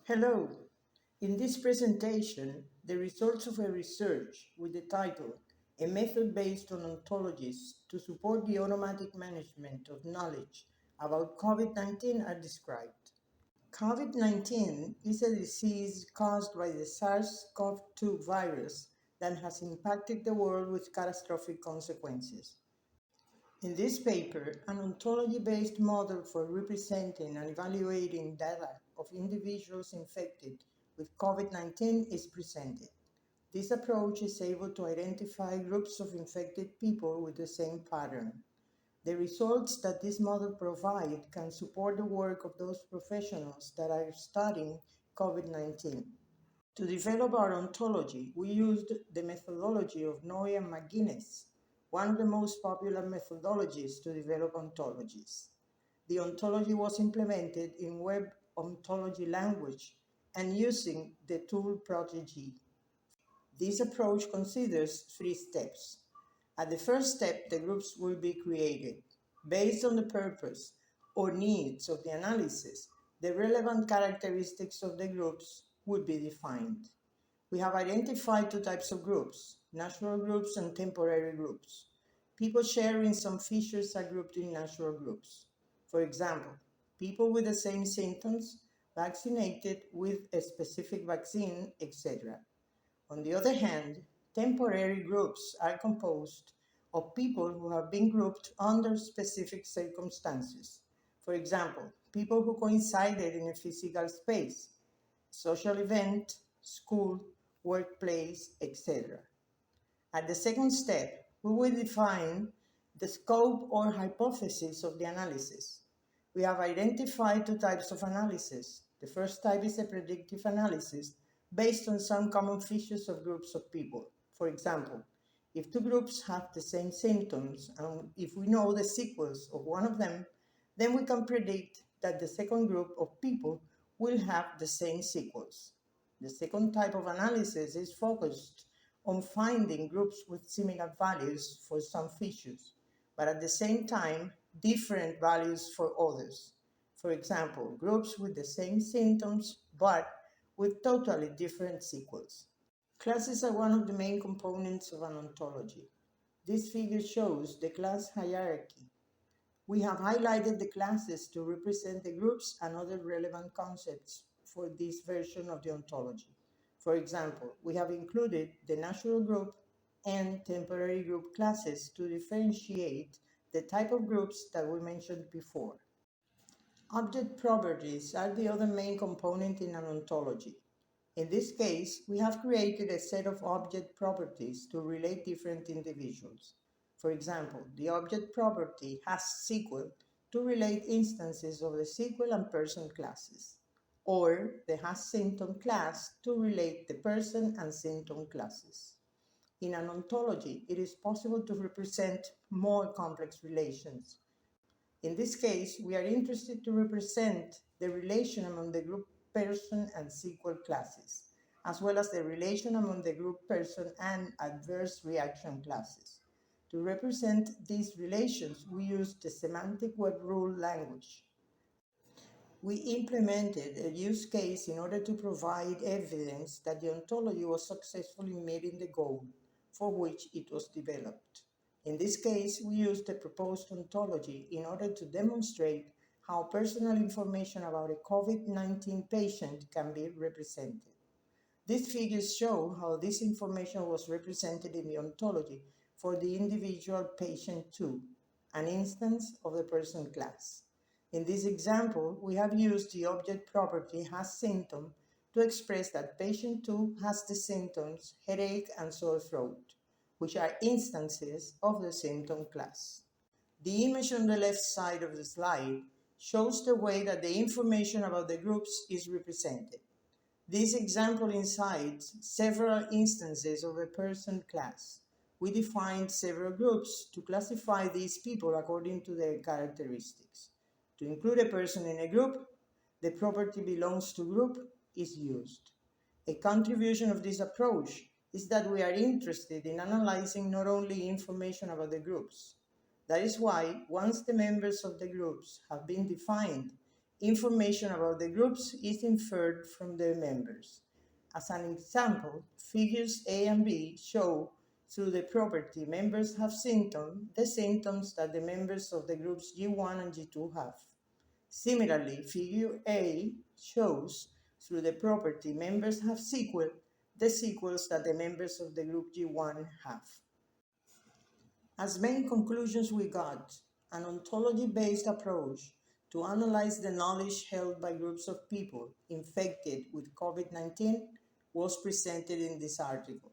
Hello. In this presentation, the results of a research with the title A Method Based on Ontologies to Support the Automatic Management of Knowledge about COVID-19 are described. COVID-19 is a disease caused by the SARS-CoV-2 virus that has impacted the world with catastrophic consequences. In this paper, an ontology-based model for representing and evaluating data of individuals infected with COVID-19 is presented. This approach is able to identify groups of infected people with the same pattern. The results that this model provides can support the work of those professionals that are studying COVID-19. To develop our ontology, we used the methodology of Noy and McGuinness, one of the most popular methodologies to develop ontologies. The ontology was implemented in web ontology language and using the tool Protégé. This approach considers 3 steps. At the first step, the groups will be created. Based on the purpose or needs of the analysis, the relevant characteristics of the groups would be defined. We have identified 2 types of groups, natural groups and temporary groups. People sharing some features are grouped in natural groups. For example, people with the same symptoms, vaccinated with a specific vaccine, etc. On the other hand, temporary groups are composed of people who have been grouped under specific circumstances. For example, people who coincided in a physical space, social event, school, workplace, etc. At the second step, we will define the scope or hypothesis of the analysis. We have identified 2 types of analysis. The first type is a predictive analysis based on some common features of groups of people. For example, if 2 groups have the same symptoms and if we know the sequels of one of them, then we can predict that the second group of people will have the same sequels. The second type of analysis is focused on finding groups with similar values for some features, but at the same time, different values for others. For example, groups with the same symptoms, but with totally different sequels. Classes are one of the main components of an ontology. This figure shows the class hierarchy. We have highlighted the classes to represent the groups and other relevant concepts for this version of the ontology. For example, we have included the natural group and temporary group classes to differentiate the type of groups that we mentioned before. Object properties are the other main component in an ontology. In this case, we have created a set of object properties to relate different individuals. For example, the object property has sequel to relate instances of the sequel and person classes, or the has symptom class to relate the person and symptom classes. In an ontology, it is possible to represent more complex relations. In this case, we are interested to represent the relation among the group person and sequel classes, as well as the relation among the group person and adverse reaction classes. To represent these relations, we used the semantic web rule language. We implemented a use case in order to provide evidence that the ontology was successfully meeting the goal for which it was developed. In this case, we used the proposed ontology in order to demonstrate how personal information about a COVID-19 patient can be represented. These figures show how this information was represented in the ontology for the individual patient 2, an instance of the person class. In this example, we have used the object property has symptom to express that patient 2 has the symptoms headache and sore throat, which are instances of the symptom class. The image on the left side of the slide shows the way that the information about the groups is represented. This example incites several instances of a person class. We defined several groups to classify these people according to their characteristics. To include a person in a group, the property belongs to group is used. A contribution of this approach is that we are interested in analyzing not only information about the groups. That is why, once the members of the groups have been defined, Information about the groups is inferred from their members. As an example, figures A and B show through the property members have symptoms the symptoms that the members of the groups G1 and G2 have. Similarly, figure A shows through the property members have sequel the sequels that the members of the group G1 have. As main conclusions we got, an ontology-based approach to analyze the knowledge held by groups of people infected with COVID-19 was presented in this article.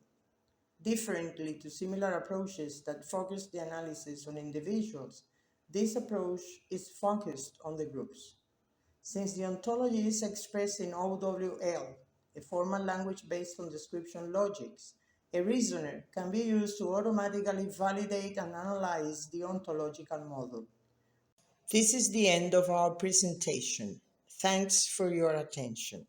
Differently to similar approaches that focus the analysis on individuals, this approach is focused on the groups. Since the ontology is expressed in OWL, a formal language based on description logics, a reasoner can be used to automatically validate and analyze the ontological model. This is the end of our presentation. Thanks for your attention.